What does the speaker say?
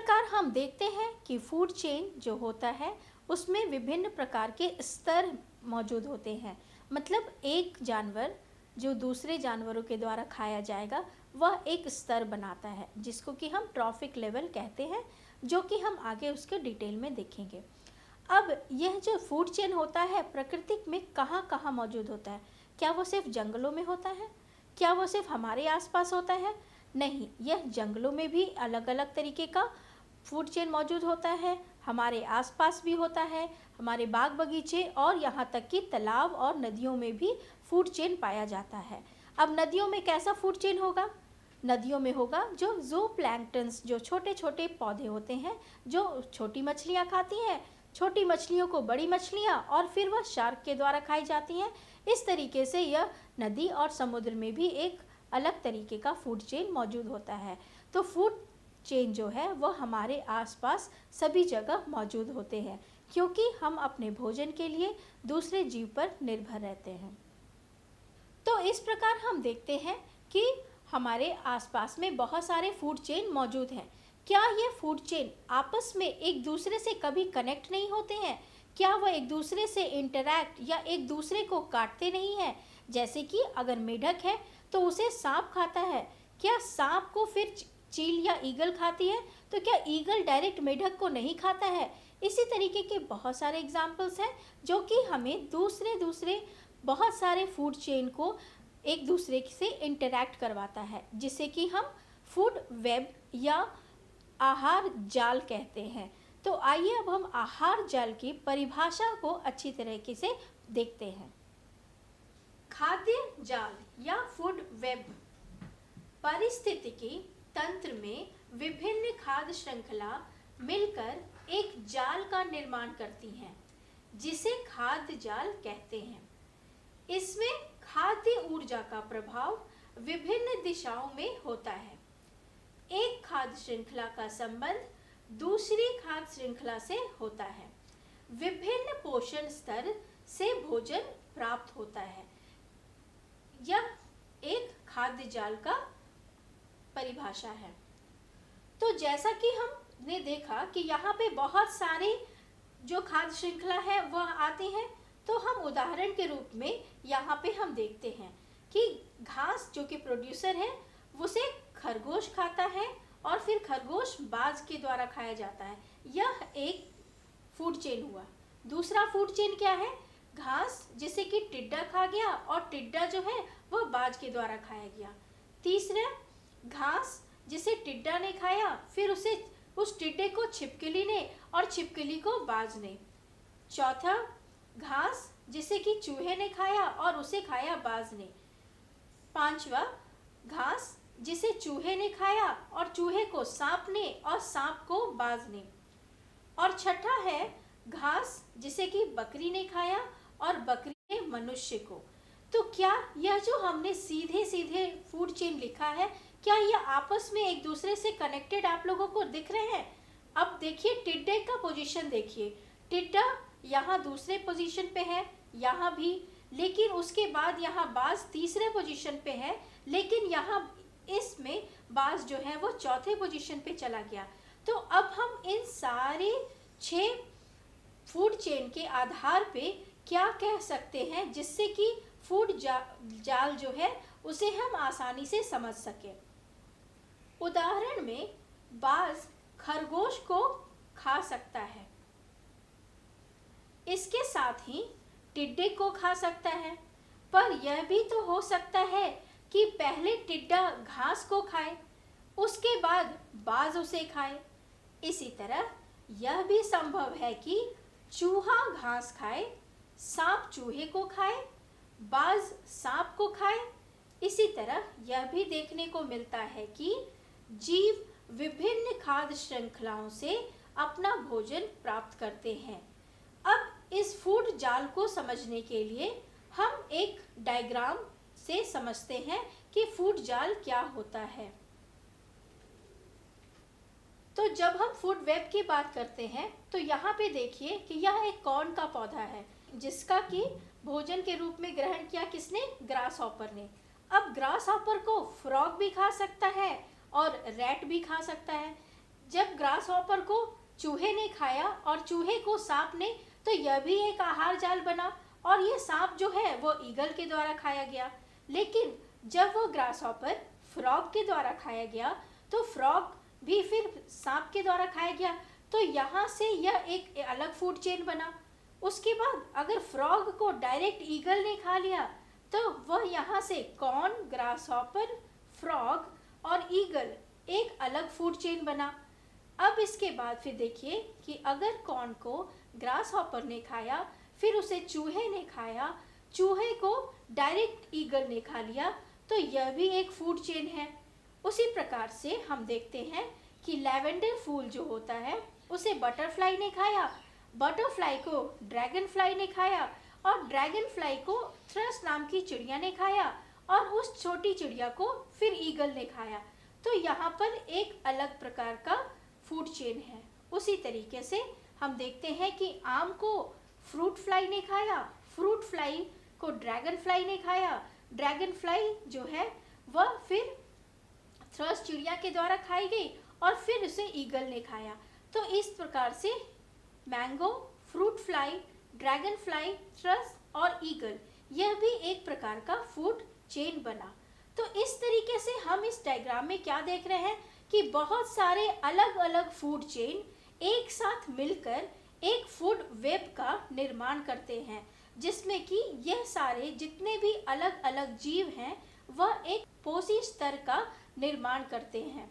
प्रकार हम देखते हैं कि फूड चेन जो होता है उसमें विभिन्न प्रकार के स्तर मौजूद होते हैं। मतलब एक जानवर जो दूसरे जानवरों के द्वारा खाया जाएगा वह एक स्तर बनाता है जिसको कि हम ट्रॉफिक लेवल कहते हैं, जो कि हम आगे उसके डिटेल में देखेंगे। अब यह जो फूड चेन होता है प्रकृति में कहाँ कहाँ मौजूद होता है? क्या वो सिर्फ जंगलों में होता है? क्या वो सिर्फ हमारे आसपास होता है? नहीं, यह जंगलों में भी अलग अलग तरीके का फूड चेन मौजूद होता है, हमारे आसपास भी होता है, हमारे बाग बगीचे और यहाँ तक कि तालाब और नदियों में भी फूड चेन पाया जाता है। अब नदियों में कैसा फूड चेन होगा? नदियों में होगा जो ज़ूप्लैंक्टन्स, जो छोटे छोटे पौधे होते हैं जो छोटी मछलियाँ खाती हैं, छोटी मछलियों को बड़ी मछलियाँ और फिर वह शार्क के द्वारा खाई जाती हैं। इस तरीके से यह नदी और समुद्र में भी एक अलग तरीके का फूड चेन मौजूद होता है। तो फूड चेन जो है वह हमारे आसपास सभी जगह मौजूद होते हैं, क्योंकि हम अपने भोजन के लिए दूसरे जीव पर निर्भर रहते हैं। तो इस प्रकार हम देखते हैं कि हमारे आसपास में बहुत सारे फूड चेन मौजूद हैं। क्या ये फूड चेन आपस में एक दूसरे से कभी कनेक्ट नहीं होते हैं? क्या वह एक दूसरे से इंटरैक्ट या एक दूसरे को काटते नहीं हैं? जैसे कि अगर मेढक है तो उसे सांप खाता है, क्या सांप को फिर चील या ईगल खाती है? तो क्या ईगल डायरेक्ट मेढक को नहीं खाता है? इसी तरीके के बहुत सारे एग्जाम्पल्स हैं जो कि हमें दूसरे दूसरे बहुत सारे फूड चेन को एक दूसरे से इंटरैक्ट करवाता है, जिसे कि हम फूड वेब या आहार जाल कहते हैं। तो आइए अब हम आहार जाल की परिभाषा को अच्छी तरीके से देखते हैं। खाद्य जाल या फूड वेब पारिस्थितिकी तंत्र में विभिन्न खाद्य श्रृंखला मिलकर एक जाल का निर्माण करती हैं, जिसे खाद्य जाल कहते हैं। इसमें खाद्य ऊर्जा का प्रभाव विभिन्न दिशाओं में होता है। एक खाद्य श्रृंखला का संबंध दूसरी खाद्य श्रृंखला से होता है। विभिन्न पोषण स्तर से भोजन प्राप्त होता है। यह एक खाद्य जाल का परिभाषा है। तो जैसा कि हमने देखा कि यहाँ पे बहुत सारे जो खाद्य श्रृंखला है वह आती है, तो हम उदाहरण के रूप में यहाँ पे हम देखते हैं कि घास जो कि प्रोड्यूसर है उसे खरगोश खाता है और फिर खरगोश बाज के द्वारा खाया जाता है। यह एक फूड चेन हुआ। दूसरा फूड चेन क्या है? घास जिसे कि टिड्डा खा गया और टिड्डा जो है वह बाज के द्वारा खाया गया। तीसरा, घास जिसे टिड्डा ने खाया, फिर उसे उस टिड्डे को छिपकली ने और छिपकली को बाज ने। चौथा, घास जिसे कि चूहे ने खाया और उसे खाया बाज ने। पांचवा, घास जिसे चूहे ने खाया और चूहे को सांप ने और सांप को बाज ने। और छठा है घास जिसे कि बकरी ने खाया और बकरी ने मनुष्य को। तो क्या यह जो हमने सीधे सीधे फूड चेन लिखा है, क्या यह आपस में एक दूसरे से कनेक्टेड आप लोगों को दिख रहे हैं? अब देखिए टिड्डे का पोजीशन देखिए। टिड्डा यहाँ दूसरे पोजीशन पे है, यहाँ भी, लेकिन उसके बाद यहाँ बाज तीसरे पोजीशन पे है, लेकिन यहाँ इसमें बाज जो है वो चौथे पोजीशन पे चला गया। तो अब हम इन सारे 6 फूड चेन के आधार पे क्या कह सकते हैं जिससे कि फूड जाल जो है उसे हम आसानी से समझ सकें। उदाहरण में बाज खरगोश को खा सकता है, इसके साथ ही टिड्डे को खा सकता है, पर यह भी तो हो सकता है कि पहले टिड्डा घास को खाए, उसके बाद बाज उसे खाए। इसी तरह यह भी संभव है कि चूहा घास खाए, सांप चूहे को खाए, बाज सांप को खाए। इसी तरह यह भी देखने को मिलता है कि जीव विभिन्न खाद्य श्रृंखलाओं से अपना भोजन प्राप्त करते हैं। अब इस फूड जाल को समझने के लिए हम एक डायग्राम से समझते हैं कि फूड जाल क्या होता है। तो जब हम फूड वेब की बात करते हैं तो यहाँ पे देखिए कि यह एक कॉर्न का पौधा है जिसका कि भोजन के रूप में ग्रहण किया किसने? ग्रास हॉपर ने। अब ग्रास हॉपर को फ्रॉग भी खा सकता है और रैट भी खा सकता है। जब ग्रास हॉपर को चूहे ने खाया और चूहे को सांप ने, तो यह भी एक आहार जाल बना और ये सांप जो है वो ईगल के द्वारा खाया गया। लेकिन जब वो ग्रास हॉपर फ्रॉग के द्वारा खाया गया तो फ्रॉग भी फिर सांप के द्वारा खाया गया, तो यहाँ से यह एक अलग फूड चेन बना। उसके बाद अगर फ्रॉग को डायरेक्ट ईगल ने खा लिया तो वह यहाँ से कॉर्न, ग्रास हॉपर, फ्रॉग और ईगल एक अलग फूड चेन बना। अब इसके बाद फिर देखिए कि अगर कॉर्न को ग्रास हॉपर ने खाया, फिर उसे चूहे ने खाया, चूहे को डायरेक्ट ईगल ने खा लिया, तो यह भी एक फूड चेन है। उसी प्रकार से हम देखते हैं कि लैवेंडर फूल जो होता है उसे बटरफ्लाई ने खाया, बटरफ्लाई को ड्रैगन फ्लाई ने खाया और ड्रैगन फ्लाई को थ्रस नाम की चिड़िया ने खाया और उस छोटी चिड़िया को फिर ईगल ने खाया। तो यहाँ पर एक अलग प्रकार का फूड चेन है। उसी तरीके से हम देखते हैं कि आम को फ्रूट फ्लाई ने खाया, फ्रूट फ्लाई को ड्रैगन फ्लाई ने खाया, ड्रैगन फ्लाई जो है वह फिर थ्रस चिड़िया के द्वारा खाई गई और फिर उसे ईगल ने खाया। तो इस प्रकार से mango, fruit fly, dragon fly, thrush और ईगल यह भी एक प्रकार का फूड चेन बना। तो इस तरीके से हम इस डायग्राम में क्या देख रहे हैं कि बहुत सारे अलग अलग फूड चेन एक साथ मिलकर एक फूड वेब का निर्माण करते हैं, जिसमें कि यह सारे जितने भी अलग अलग जीव हैं वह एक पोषी स्तर का निर्माण करते हैं।